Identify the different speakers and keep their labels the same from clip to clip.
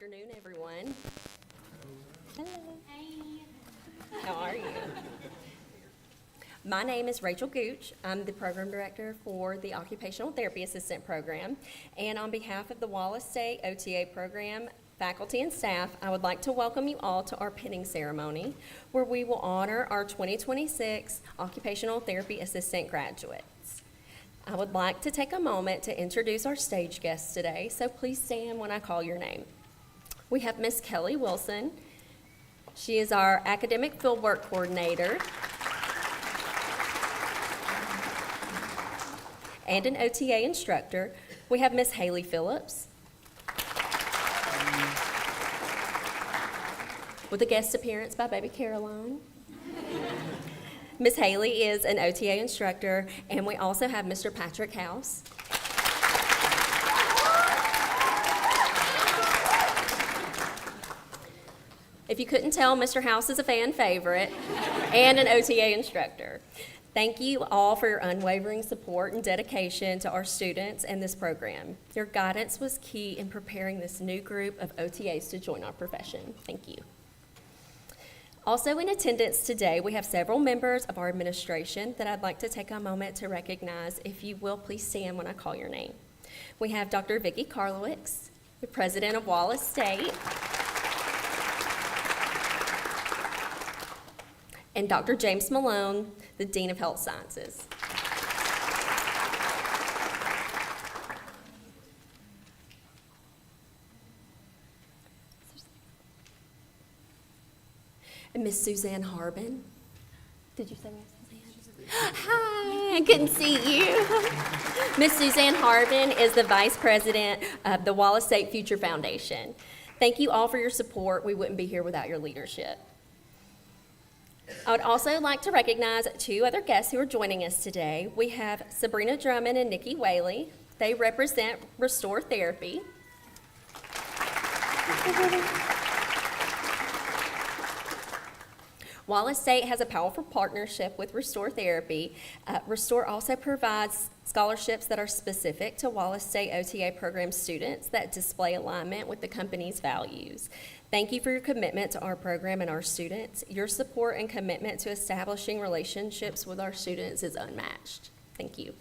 Speaker 1: afternoon, everyone. Hello. How are you? My name is Rachel Gooch. I'm the program director for the Occupational Therapy Assistant Program. And on behalf of the Wallace State OTA program, faculty and staff, I would like to welcome you all to our pinning ceremony, where we will honor our 2026 Occupational Therapy Assistant graduates. I would like to take a moment to introduce our stage guests today, so please stand when I call your name. We have Miss Kelly Wilson. She is our academic fieldwork coordinator and an OTA instructor. We have Miss Haley Phillips, with a guest appearance by baby Caroline. Miss Haley is an OTA instructor, and we also have Mr. Patrick House. If you couldn't tell, Mr. House is a fan favorite and an OTA instructor. Thank you all for your unwavering support and dedication to our students and this program. Your guidance was key in preparing this new group of OTAs to join our profession. Thank you. Also in attendance today, we have several members of our administration that I'd like to take a moment to recognize. If you will, please stand when I call your name. We have Dr. Vicki Karlowicz, the president of Wallace State, and Dr. James Malone, the Dean of Health Sciences. And Miss Suzanne Harbin. Did you say Miss Suzanne? Hi, I couldn't see you. Miss Suzanne Harbin is the Vice President of the Wallace State Future Foundation. Thank you all for your support. We wouldn't be here without your leadership. I would also like to recognize two other guests who are joining us today. We have Sabrina Drummond and Nikki Whaley. They represent Restore Therapy. Wallace State has a powerful partnership with Restore Therapy. Restore also provides scholarships that are specific to Wallace State OTA program students that display alignment with the company's values. Thank you for your commitment to our program and our students. Your support and commitment to establishing relationships with our students is unmatched. Thank you.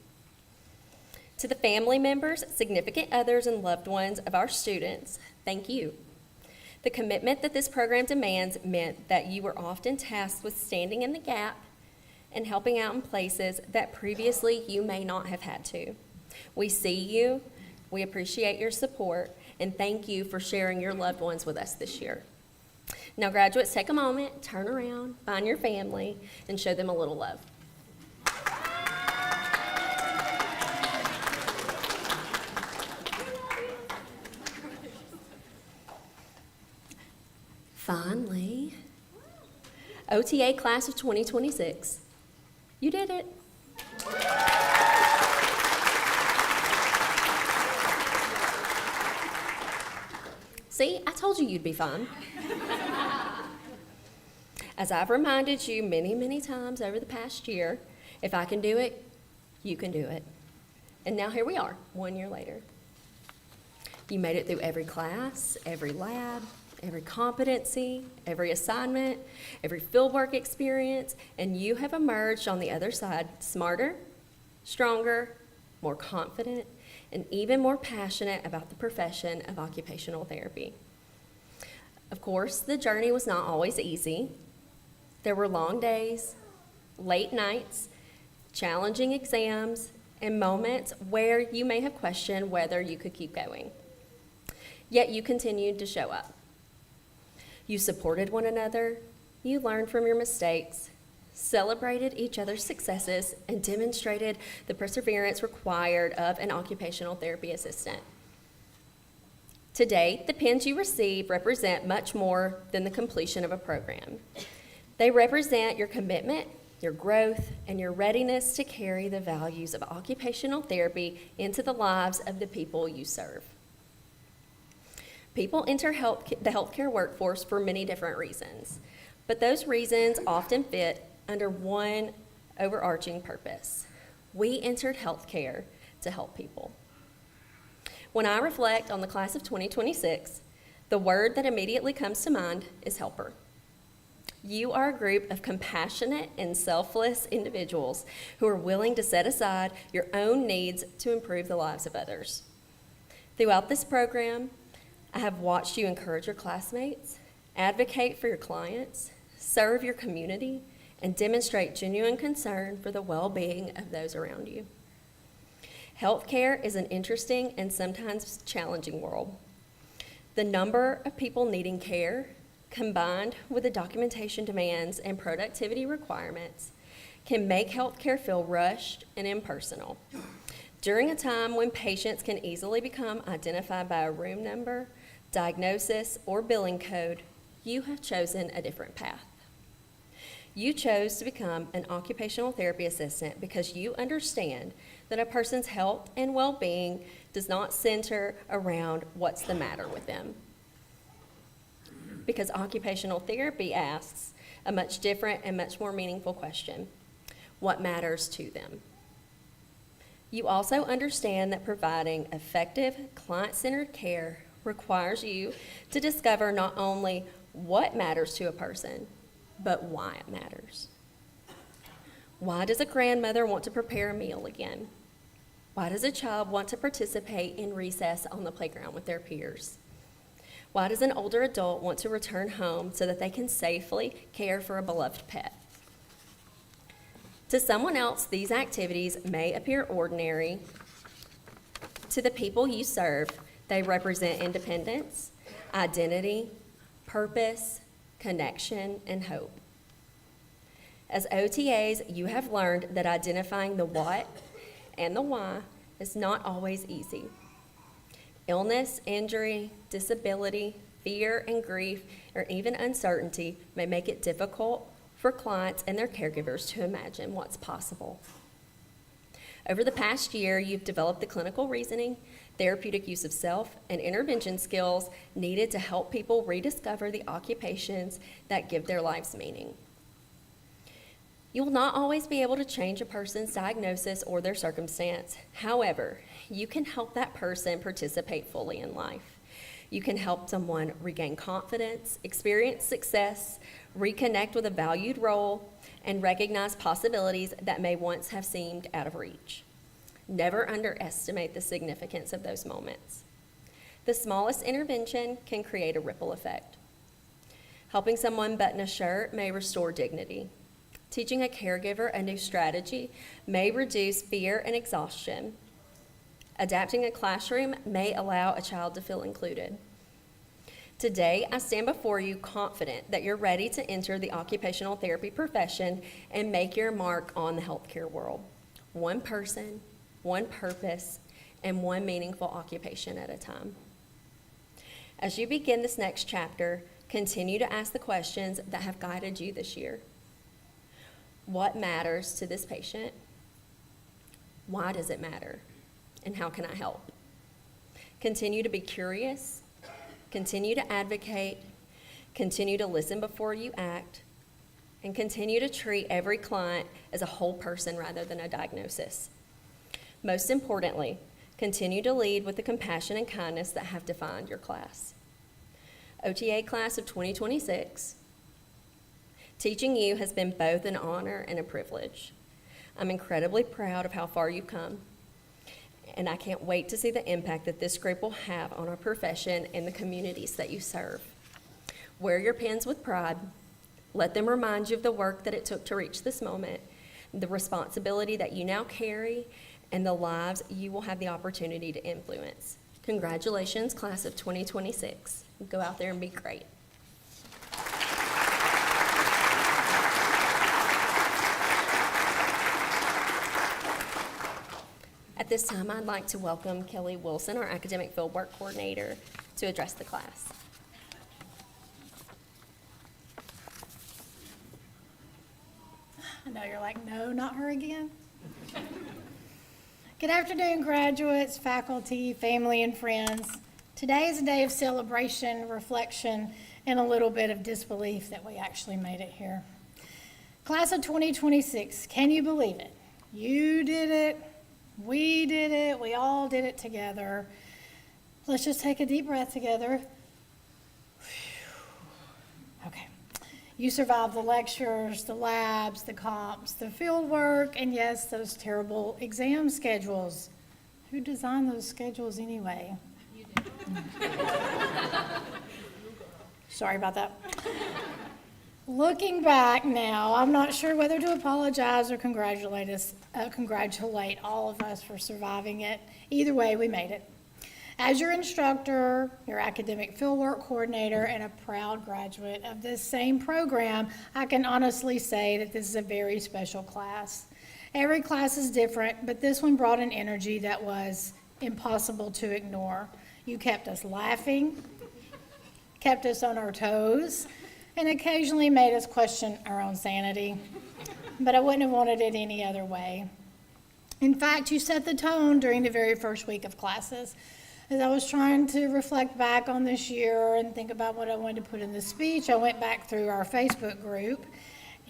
Speaker 1: To the family members, significant others, and loved ones of our students, thank you. The commitment that this program demands meant that you were often tasked with standing in the gap and helping out in places that previously you may not have had to. We see you, we appreciate your support, and thank you for sharing your loved ones with us this year. Now, graduates, take a moment, turn around, find your family, and show them a little love. Finally, OTA class of 2026. You did it. See, I told you you'd be fine. As I've reminded you many, many times over the past year, if I can do it, you can do it. And now here we are, 1 year later. You made it through every class, every lab, every competency, every assignment, every fieldwork experience, and you have emerged on the other side smarter, stronger, more confident, and even more passionate about the profession of occupational therapy. Of course, the journey was not always easy. There were long days, late nights, challenging exams, and moments where you may have questioned whether you could keep going. Yet you continued to show up. You supported one another, you learned from your mistakes, celebrated each other's successes, and demonstrated the perseverance required of an occupational therapy assistant. Today, the pins you receive represent much more than the completion of a program. They represent your commitment, your growth, and your readiness to carry the values of occupational therapy into the lives of the people you serve. People enter the healthcare workforce for many different reasons, but those reasons often fit under one overarching purpose. We entered healthcare to help people. When I reflect on the class of 2026, The word that immediately comes to mind is helper. You are a group of compassionate and selfless individuals who are willing to set aside your own needs to improve the lives of others. Throughout this program, I have watched you encourage your classmates, advocate for your clients, serve your community, and demonstrate genuine concern for the well-being of those around you. Healthcare is an interesting and sometimes challenging world. The number of people needing care, combined with the documentation demands and productivity requirements, can make healthcare feel rushed and impersonal. During a time when patients can easily become identified by a room number, diagnosis, or billing code, you have chosen a different path. You chose to become an occupational therapy assistant because you understand that a person's health and well-being does not center around what's the matter with them. Because occupational therapy asks a much different and much more meaningful question: what matters to them? You also understand that providing effective, client-centered care requires you to discover not only what matters to a person, but why it matters. Why does a grandmother want to prepare a meal again? Why does a child want to participate in recess on the playground with their peers? Why does an older adult want to return home so that they can safely care for a beloved pet? To someone else, these activities may appear ordinary. To the people you serve, they represent independence, identity, purpose, connection, and hope. As OTAs, you have learned that identifying the what and the why is not always easy. Illness, injury, disability, fear, and grief, or even uncertainty may make it difficult for clients and their caregivers to imagine what's possible. Over the past year, you've developed the clinical reasoning, therapeutic use of self, and intervention skills needed to help people rediscover the occupations that give their lives meaning. You will not always be able to change a person's diagnosis or their circumstance. However, you can help that person participate fully in life. You can help someone regain confidence, experience success, reconnect with a valued role, and recognize possibilities that may once have seemed out of reach. Never underestimate the significance of those moments. The smallest intervention can create a ripple effect. Helping someone button a shirt may restore dignity. Teaching a caregiver a new strategy may reduce fear and exhaustion. Adapting a classroom may allow a child to feel included. Today, I stand before you confident that you're ready to enter the occupational therapy profession and make your mark on the healthcare world. One person, one purpose, and one meaningful occupation at a time. As you begin this next chapter, continue to ask the questions that have guided you this year. What matters to this patient? Why does it matter? And how can I help? Continue to be curious, continue to advocate, continue to listen before you act, and continue to treat every client as a whole person rather than a diagnosis. Most importantly, continue to lead with the compassion and kindness that have defined your class. OTA class of 2026, teaching you has been both an honor and a privilege. I'm incredibly proud of how far you've come, and I can't wait to see the impact that this group will have on our profession and the communities that you serve. Wear your pens with pride. Let them remind you of the work that it took to reach this moment, the responsibility that you now carry, and the lives you will have the opportunity to influence. Congratulations, class of 2026. Go out there and be great. At this time, I'd like to welcome Kelly Wilson, our Academic Fieldwork Coordinator, to address the class.
Speaker 2: I know you're like, no, not her again. Good afternoon, graduates, faculty, family, and friends. Today is a day of celebration, reflection, and a little bit of disbelief that we actually made it here. Class of 2026, can you believe it? You did it. We did it. We all did it together. Let's just take a deep breath together. Okay. You survived the lectures, the labs, the comps, the field work, and yes, those terrible exam schedules. Who designed those schedules anyway? You did. Sorry about that. Looking back now, I'm not sure whether to apologize or congratulate all of us for surviving it. Either way, we made it. As your instructor, your academic fieldwork coordinator, and a proud graduate of this same program, I can honestly say that this is a very special class. Every class is different, but this one brought an energy that was impossible to ignore. You kept us laughing, kept us on our toes, and occasionally made us question our own sanity. But I wouldn't have wanted it any other way. In fact, you set the tone during the very first week of classes. As I was trying to reflect back on this year and think about what I wanted to put in the speech, I went back through our Facebook group,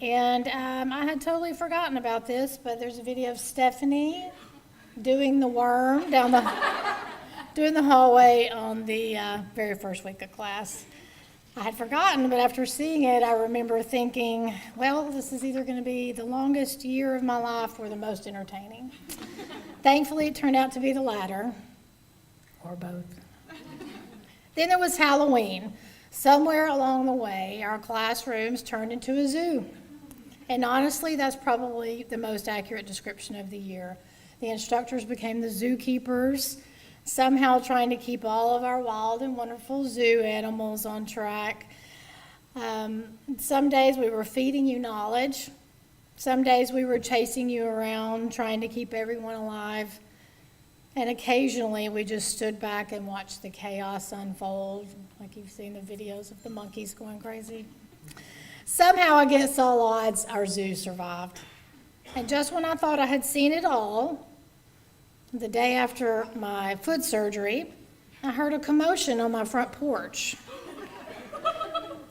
Speaker 2: and I had totally forgotten about this, but there's a video of Stephanie doing the worm doing the hallway on the very first week of class. I had forgotten, but after seeing it, I remember thinking, well, this is either going to be the longest year of my life or the most entertaining. Thankfully, it turned out to be the latter. Or both. Then there was Halloween. Somewhere along the way, our classrooms turned into a zoo. And honestly, that's probably the most accurate description of the year. The instructors became the zookeepers, somehow trying to keep all of our wild and wonderful zoo animals on track. Some days we were feeding you knowledge. Some days we were chasing you around, trying to keep everyone alive. And occasionally, we just stood back and watched the chaos unfold, like you've seen the videos of the monkeys going crazy. Somehow, against all odds, our zoo survived. And just when I thought I had seen it all, the day after my foot surgery, I heard a commotion on my front porch.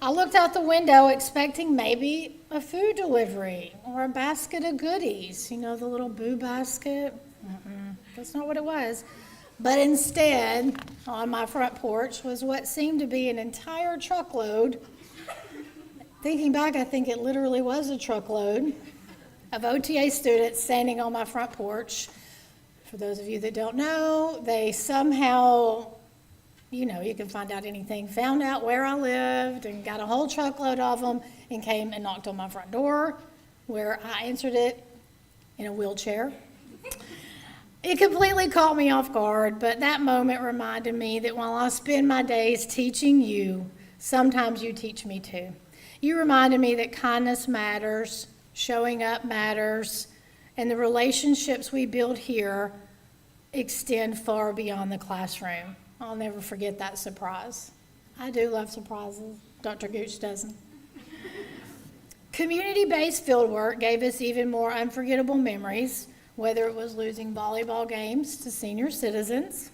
Speaker 2: I looked out the window expecting maybe a food delivery or a basket of goodies, you know, the little boo basket. That's not what it was. But instead, on my front porch was what seemed to be an entire truckload. Thinking back, I think it literally was a truckload of OTA students standing on my front porch. For those of you that don't know, they somehow, you can find out anything, found out where I lived and got a whole truckload of them and came and knocked on my front door, where I answered it in a wheelchair. It completely caught me off guard, but that moment reminded me that while I spend my days teaching you, sometimes you teach me too. You reminded me that kindness matters, showing up matters, and the relationships we build here extend far beyond the classroom. I'll never forget that surprise. I do love surprises. Dr. Gooch doesn't. Community-based fieldwork gave us even more unforgettable memories, whether it was losing volleyball games to senior citizens,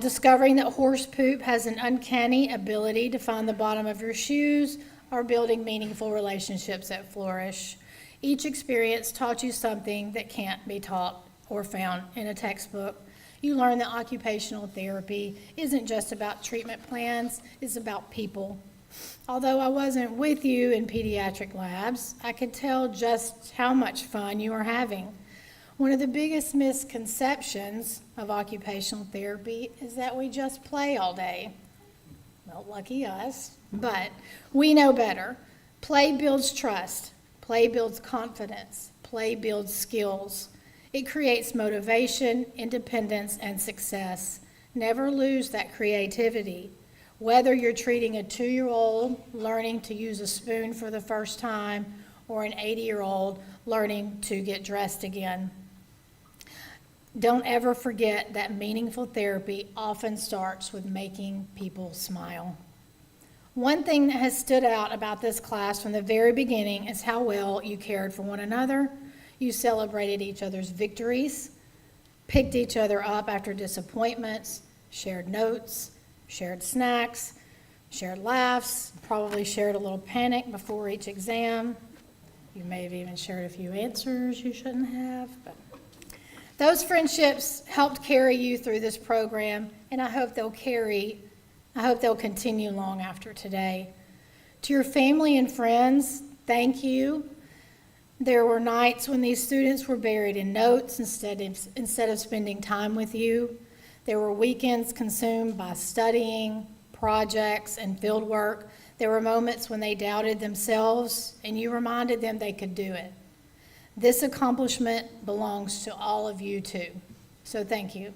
Speaker 2: discovering that horse poop has an uncanny ability to find the bottom of your shoes, or building meaningful relationships that flourish. Each experience taught you something that can't be taught or found in a textbook. You learn that occupational therapy isn't just about treatment plans, it's about people. Although I wasn't with you in pediatric labs, I could tell just how much fun you were having. One of the biggest misconceptions of occupational therapy is that we just play all day. Well, lucky us, but we know better. Play builds trust. Play builds confidence. Play builds skills. It creates motivation, independence, and success. Never lose that creativity. Whether you're treating a 2-year-old learning to use a spoon for the first time or an 80-year-old learning to get dressed again. Don't ever forget that meaningful therapy often starts with making people smile. One thing that has stood out about this class from the very beginning is how well you cared for one another. You celebrated each other's victories, picked each other up after disappointments, shared notes, shared snacks, shared laughs, probably shared a little panic before each exam. You may have even shared a few answers you shouldn't have. But those friendships helped carry you through this program, and I hope they'll carry I hope they'll continue long after today. To your family and friends, thank you. There were nights when these students were buried in notes instead of spending time with you. There were weekends consumed by studying, projects, and field work. There were moments when they doubted themselves, and you reminded them they could do it. This accomplishment belongs to all of you too, so thank you.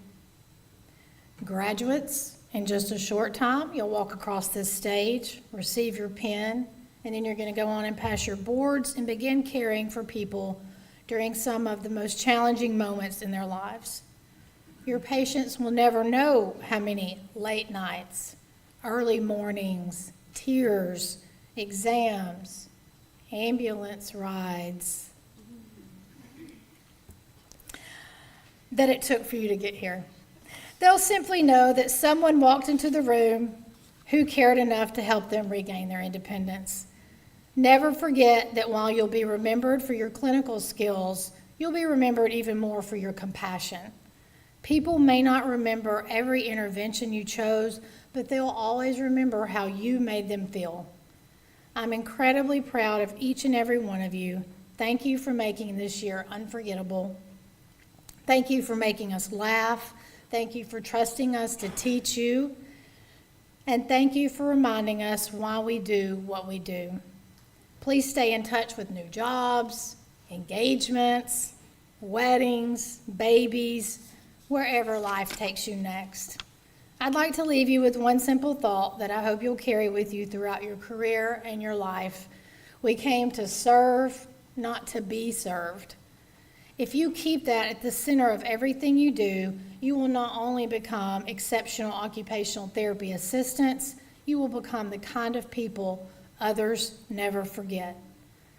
Speaker 2: Graduates, in just a short time, you'll walk across this stage, receive your pin, and then you're going to go on and pass your boards and begin caring for people during some of the most challenging moments in their lives. Your patients will never know how many late nights, early mornings, tears, exams, ambulance rides that it took for you to get here. They'll simply know that someone walked into the room who cared enough to help them regain their independence. Never forget that while you'll be remembered for your clinical skills, you'll be remembered even more for your compassion. People may not remember every intervention you chose, but they'll always remember how you made them feel. I'm incredibly proud of each and every one of you. Thank you for making this year unforgettable. Thank you for making us laugh. Thank you for trusting us to teach you. And thank you for reminding us why we do what we do. Please stay in touch with new jobs, engagements, weddings, babies, wherever life takes you next. I'd like to leave you with one simple thought that I hope you'll carry with you throughout your career and your life. We came to serve, not to be served. If you keep that at the center of everything you do, you will not only become exceptional occupational therapy assistants, you will become the kind of people others never forget.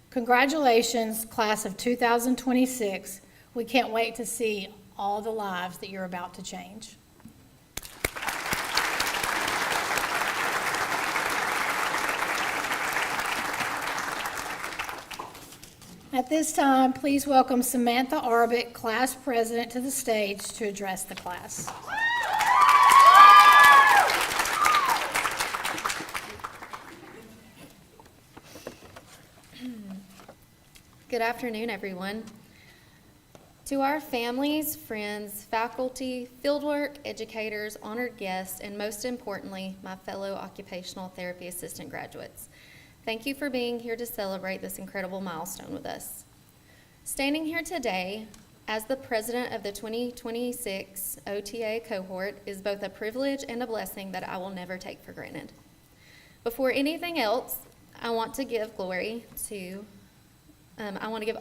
Speaker 2: Congratulations, class of 2026. We can't wait to see all the lives that you're about to change. At this time, please welcome Samantha Arbit, class president, to the stage to address the class.
Speaker 3: Good afternoon, everyone. To our families, friends, faculty, fieldwork, educators, honored guests, and most importantly, my fellow occupational therapy assistant graduates, thank you for being here to celebrate this incredible milestone with us. Standing here today as the president of the 2026 OTA cohort is both a privilege and a blessing that I will never take for granted. Before anything else, I want to give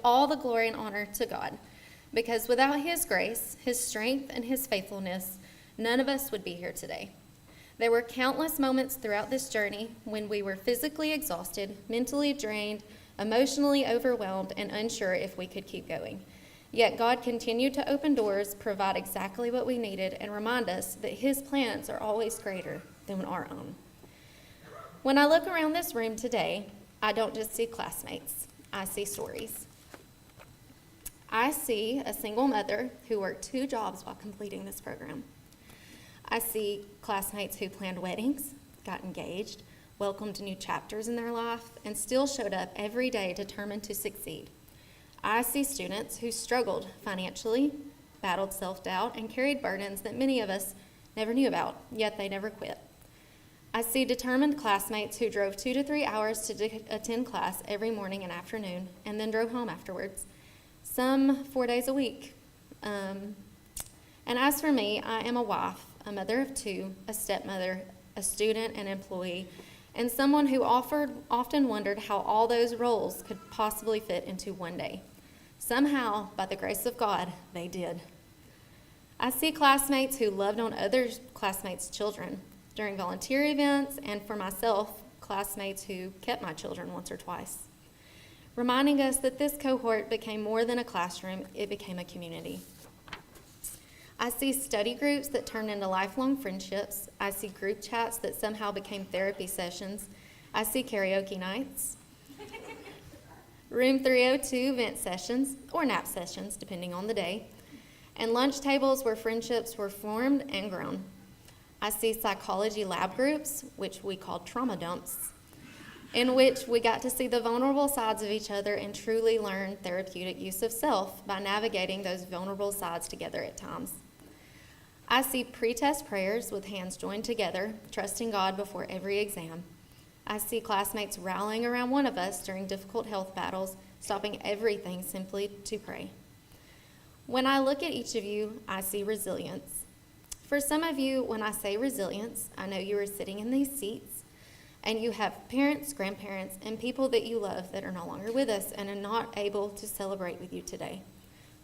Speaker 3: all the glory and honor to God, because without His grace, His strength, and His faithfulness, none of us would be here today. There were countless moments throughout this journey when we were physically exhausted, mentally drained, emotionally overwhelmed, and unsure if we could keep going. Yet God continued to open doors, provide exactly what we needed, and remind us that His plans are always greater than our own. When I look around this room today, I don't just see classmates. I see stories. I see a single mother who worked 2 jobs while completing this program. I see classmates who planned weddings, got engaged, welcomed new chapters in their life, and still showed up every day determined to succeed. I see students who struggled financially, battled self-doubt, and carried burdens that many of us never knew about, yet they never quit. I see determined classmates who drove 2 to 3 hours to attend class every morning and afternoon, and then drove home afterwards, some 4 days a week. And as for me, I am a wife, a mother of 2, a stepmother, a student, an employee, and someone who often wondered how all those roles could possibly fit into one day. Somehow, by the grace of God, they did. I see classmates who loved on other classmates' children during volunteer events, and for myself, classmates who kept my children once or twice, reminding us that this cohort became more than a classroom, it became a community. I see study groups that turned into lifelong friendships. I see group chats that somehow became therapy sessions. I see karaoke nights, room 302 vent sessions, or nap sessions, depending on the day, and lunch tables where friendships were formed and grown. I see psychology lab groups, which we call trauma dumps, in which we got to see the vulnerable sides of each other and truly learn therapeutic use of self by navigating those vulnerable sides together at times. I see pre-test prayers with hands joined together, trusting God before every exam. I see classmates rallying around one of us during difficult health battles, stopping everything simply to pray. When I look at each of you, I see resilience. For some of you, when I say resilience, I know you are sitting in these seats and you have parents, grandparents, and people that you love that are no longer with us and are not able to celebrate with you today.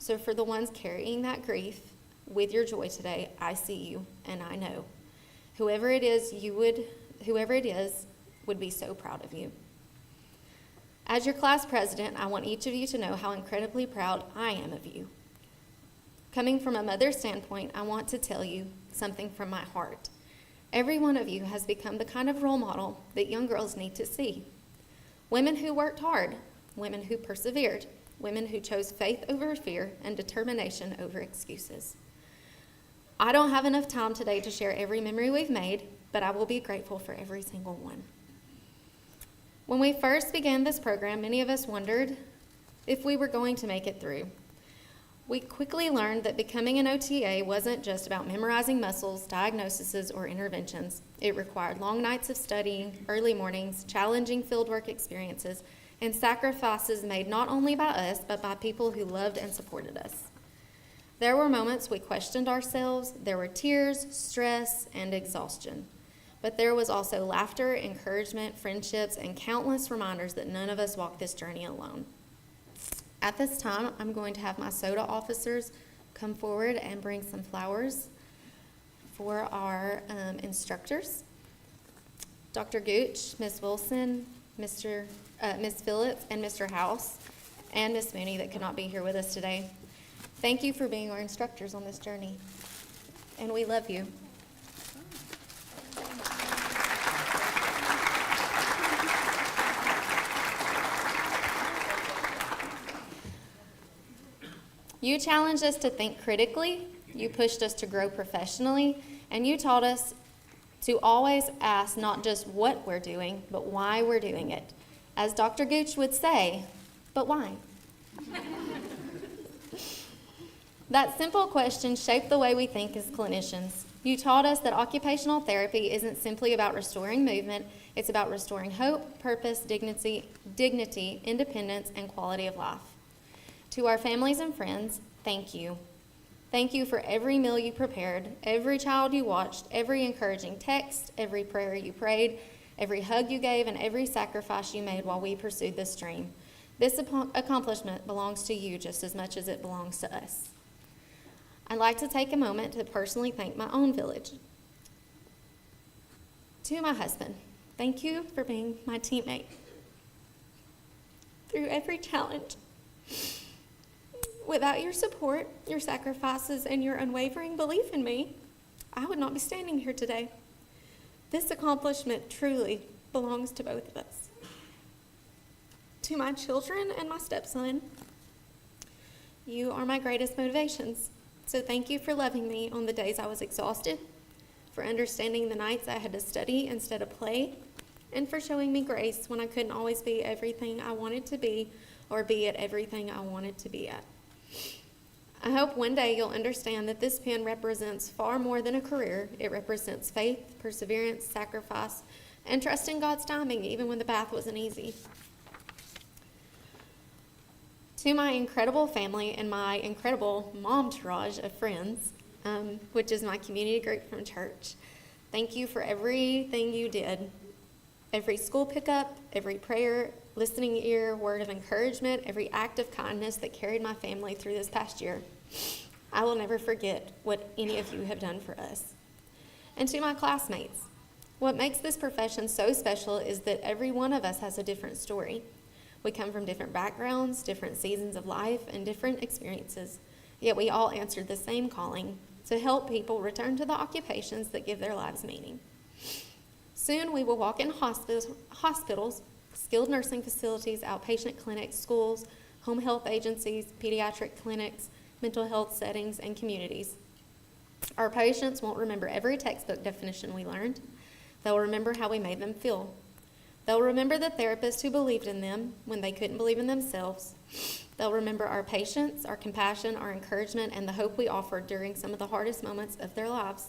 Speaker 3: So for the ones carrying that grief with your joy today, I see you and I know. Whoever it is would be so proud of you. As your class president, I want each of you to know how incredibly proud I am of you. Coming from a mother's standpoint, I want to tell you something from my heart. Every one of you has become the kind of role model that young girls need to see. Women who worked hard, women who persevered, women who chose faith over fear and determination over excuses. I don't have enough time today to share every memory we've made, but I will be grateful for every single one. When we first began this program, many of us wondered if we were going to make it through. We quickly learned that becoming an OTA wasn't just about memorizing muscles, diagnoses, or interventions. It required long nights of studying, early mornings, challenging fieldwork experiences, and sacrifices made not only by us, but by people who loved and supported us. There were moments we questioned ourselves. There were tears, stress, and exhaustion. But there was also laughter, encouragement, friendships, and countless reminders that none of us walked this journey alone. At this time, I'm going to have my SOTA officers come forward and bring some flowers for our instructors. Dr. Gooch, Ms. Wilson, Ms. Phillips, and Mr. House, and Ms. Mooney that could not be here with us today. Thank you for being our instructors on this journey, and we love you. You challenged us to think critically, you pushed us to grow professionally, and you taught us to always ask not just what we're doing, but why we're doing it. As Dr. Gooch would say, but why? That simple question shaped the way we think as clinicians. You taught us that occupational therapy isn't simply about restoring movement, it's about restoring hope, purpose, dignity, independence, and quality of life. To our families and friends, thank you. Thank you for every meal you prepared, every child you watched, every encouraging text, every prayer you prayed, every hug you gave, and every sacrifice you made while we pursued this dream. This accomplishment belongs to you just as much as it belongs to us. I'd like to take a moment to personally thank my own village. To my husband, thank you for being my teammate through every challenge. Without your support, your sacrifices, and your unwavering belief in me, I would not be standing here today. This accomplishment truly belongs to both of us. To my children and my stepson, you are my greatest motivations. So thank you for loving me on the days I was exhausted, for understanding the nights I had to study instead of play, and for showing me grace when I couldn't always be everything I wanted to be or be at everything I wanted to be at. I hope one day you'll understand that this pen represents far more than a career. It represents faith, perseverance, sacrifice, and trust in God's timing, even when the path wasn't easy. To my incredible family and my incredible momtourage of friends, which is my community group from church, thank you for everything you did. Every school pickup, every prayer, listening ear, word of encouragement, every act of kindness that carried my family through this past year. I will never forget what any of you have done for us. And to my classmates, what makes this profession so special is that every one of us has a different story. We come from different backgrounds, different seasons of life, and different experiences, yet we all answered the same calling to help people return to the occupations that give their lives meaning. Soon we will walk in hospitals, skilled nursing facilities, outpatient clinics, schools, home health agencies, pediatric clinics, mental health settings, and communities. Our patients won't remember every textbook definition we learned. They'll remember how we made them feel. They'll remember the therapist who believed in them when they couldn't believe in themselves. They'll remember our patience, our compassion, our encouragement, and the hope we offered during some of the hardest moments of their lives.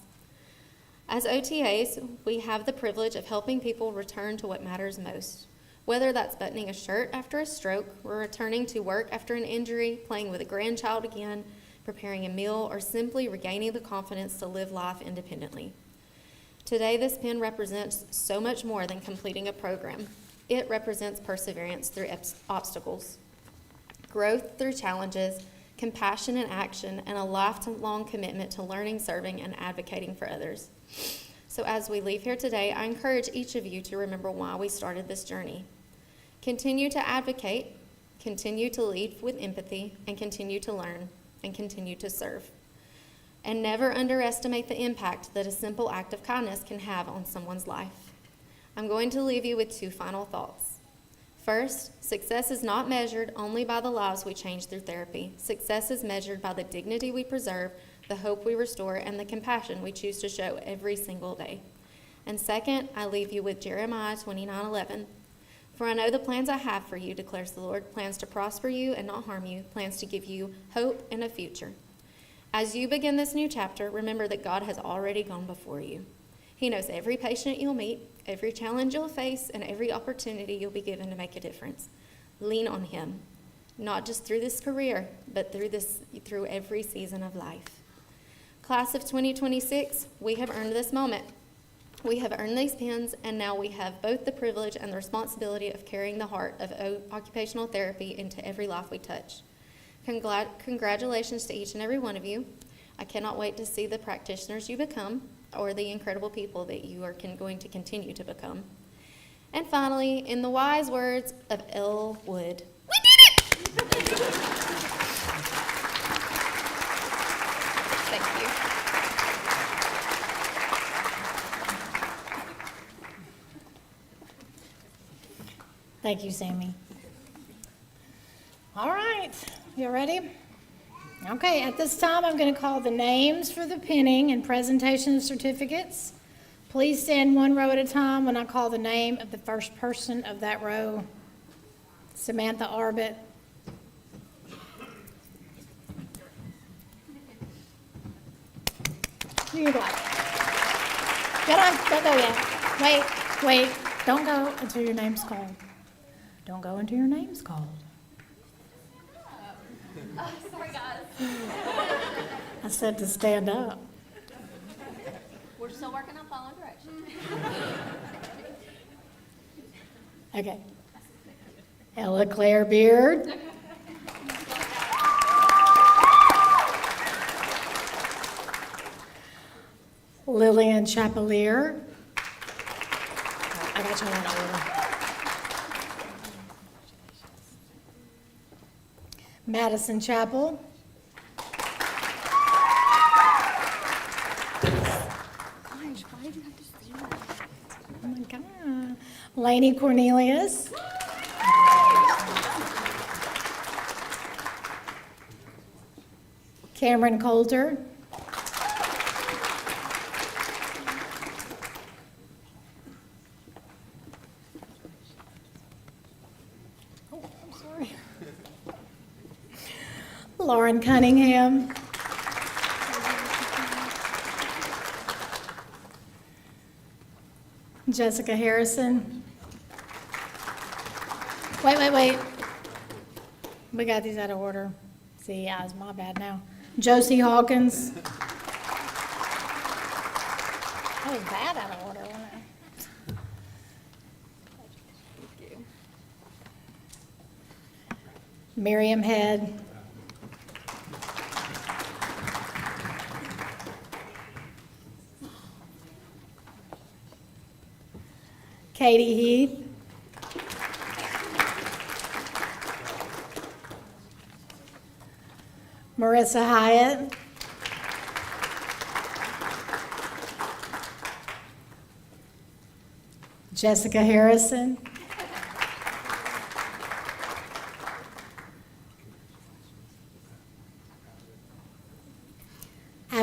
Speaker 3: As OTAs, we have the privilege of helping people return to what matters most. Whether that's buttoning a shirt after a stroke, or returning to work after an injury, playing with a grandchild again, preparing a meal, or simply regaining the confidence to live life independently. Today, this pen represents so much more than completing a program. It represents perseverance through obstacles, growth through challenges, compassion in action, and a lifelong commitment to learning, serving, and advocating for others. So as we leave here today, I encourage each of you to remember why we started this journey. Continue to advocate, continue to lead with empathy, and continue to learn, and continue to serve. And never underestimate the impact that a simple act of kindness can have on someone's life. I'm going to leave you with two final thoughts. First, success is not measured only by the lives we change through therapy. Success is measured by the dignity we preserve, the hope we restore, and the compassion we choose to show every single day. And second, I leave you with Jeremiah 29:11. For I know the plans I have for you, declares the Lord, plans to prosper you and not harm you, plans to give you hope and a future. As you begin this new chapter, remember that God has already gone before you. He knows every patient you'll meet, every challenge you'll face, and every opportunity you'll be given to make a difference. Lean on Him, not just through this career, but through every season of life. Class of 2026, we have earned this moment. We have earned these pens, and now we have both the privilege and the responsibility of carrying the heart of occupational therapy into every life we touch. Congratulations to each and every one of you. I cannot wait to see the practitioners you become, or the incredible people that you are going to continue to become. And finally, in the wise words of Elle Wood, we did it! Thank you.
Speaker 2: Thank you, Sammy. All right, you ready? Okay, at this time, I'm going to call the names for the pinning and presentation of certificates. Please stand one row at a time when I call the name of the first person of that row. Samantha Arbit. You go. Get on, don't go yet. Wait, don't go until your name's called. Don't go until your name's called.
Speaker 3: Sorry, guys.
Speaker 2: I said to stand up.
Speaker 1: We're still working on following directions.
Speaker 2: Okay. Ella Claire Beard. Lillian Chapelier. I got you in order. Madison Chapel.
Speaker 1: Gosh, why did you have to say that?
Speaker 2: Oh my God. Lainey Cornelius. Cameron Coulter. Oh, I'm sorry. Lauren Cunningham. Jessica Harrison. Wait. We got these out of order. See, yeah, it's my bad now. Josie Hawkins. That was bad out of order, wasn't it?
Speaker 3: Thank you.
Speaker 2: Miriam Head. Katie Heath. Marissa Hyatt. Jessica Harrison.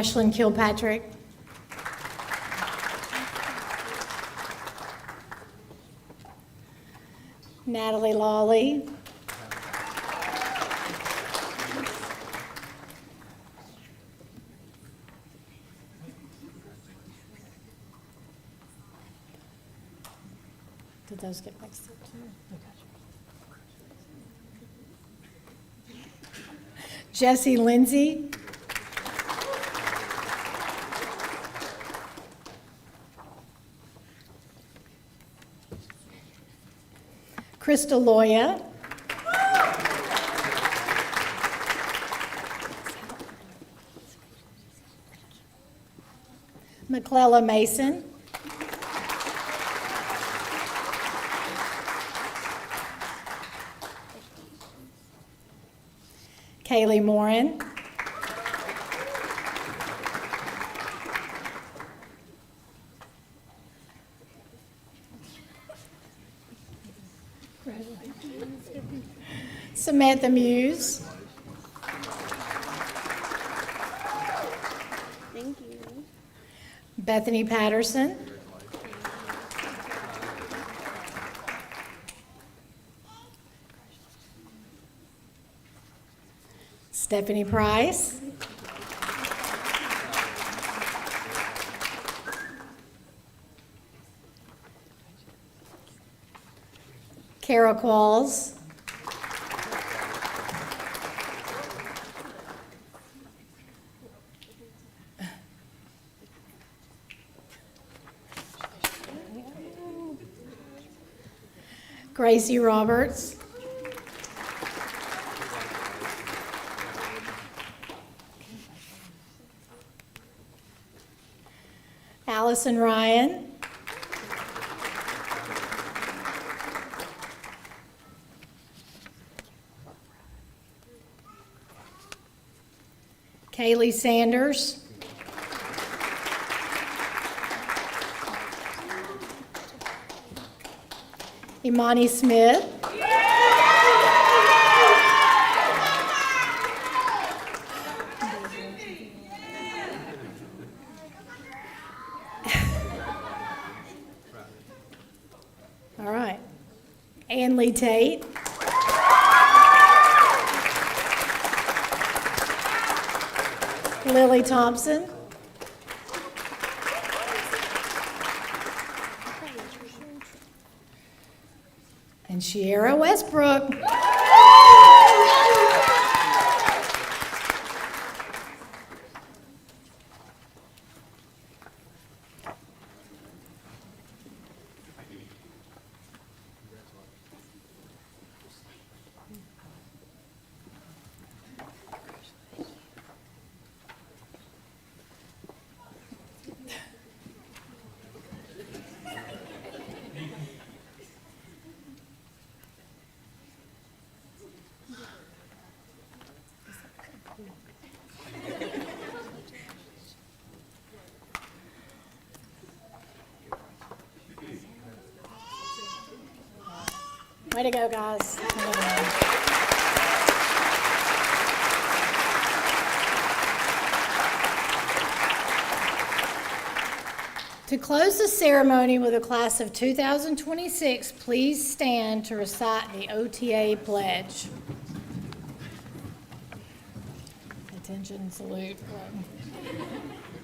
Speaker 2: Ashlyn Kilpatrick. Natalie Lawley. Did those get mixed up too? Okay. Jesse Lindsay. Krista Loya. McClella Mason. Kaylee Morin. Samantha Muse.
Speaker 4: Thank you.
Speaker 2: Bethany Patterson. Stephanie Price. Kara Qualls. Gracie Roberts. Allison Ryan. Kaylee Sanders. Imani Smith. All right. Ann Lee Tate. Lily Thompson. And Shiera Westbrook. Way to go, guys. To close the ceremony with a class of 2026, please stand to recite the OTA pledge. Attention, salute.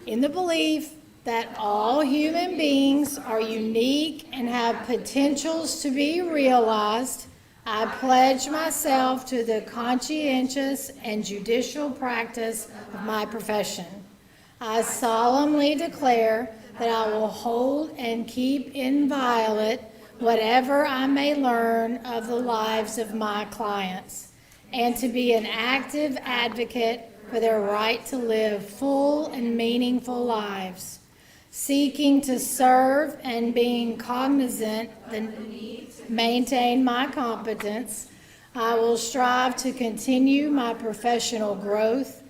Speaker 2: In the belief that all human beings are unique and have potentials to be realized, I pledge myself to the conscientious and judicial practice of my profession. I solemnly declare that I will hold and keep inviolate whatever I may learn of the lives of my clients, and to be an active advocate for their right to live full and meaningful lives. Seeking to serve and being cognizant the need to maintain my competence, I will strive to continue my professional growth.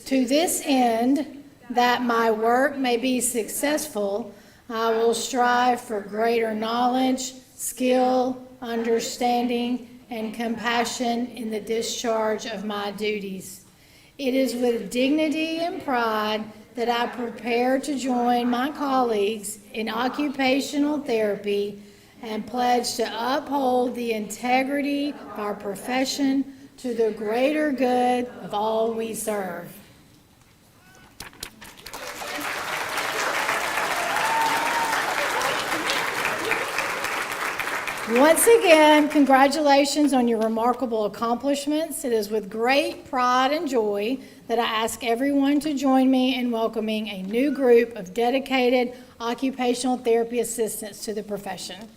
Speaker 2: To this end, that my work may be successful, I will strive for greater knowledge, skill, understanding, and compassion in the discharge of my duties. It is with dignity and pride that I prepare to join my colleagues in occupational therapy and pledge to uphold the integrity of our profession to the greater good of all we serve. Once again, congratulations on your remarkable accomplishments. It is with great pride and joy that I ask everyone to join me in welcoming a new group of dedicated occupational therapy assistants to the profession.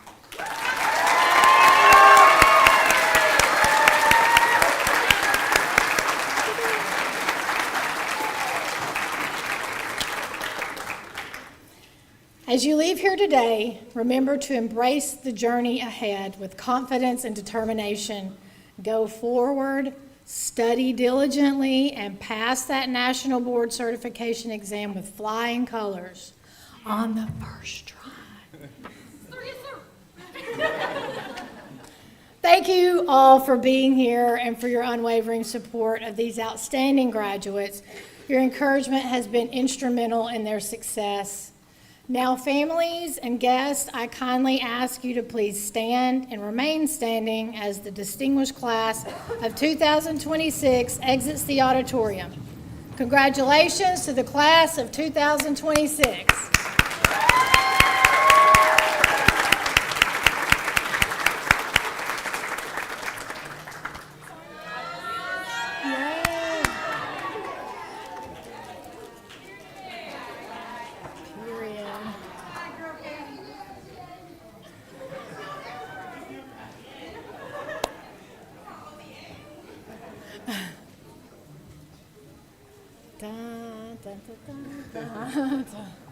Speaker 2: As you leave here today, remember to embrace the journey ahead with confidence and determination. Go forward, study diligently, and pass that national board certification exam with flying colors on the first try. Thank you all for being here and for your unwavering support of these outstanding graduates. Your encouragement has been instrumental in their success. Now, families and guests, I kindly ask you to please stand and remain standing as the distinguished class of 2026 exits the auditorium. Congratulations to the class of 2026. Da, da, da, da, da, da.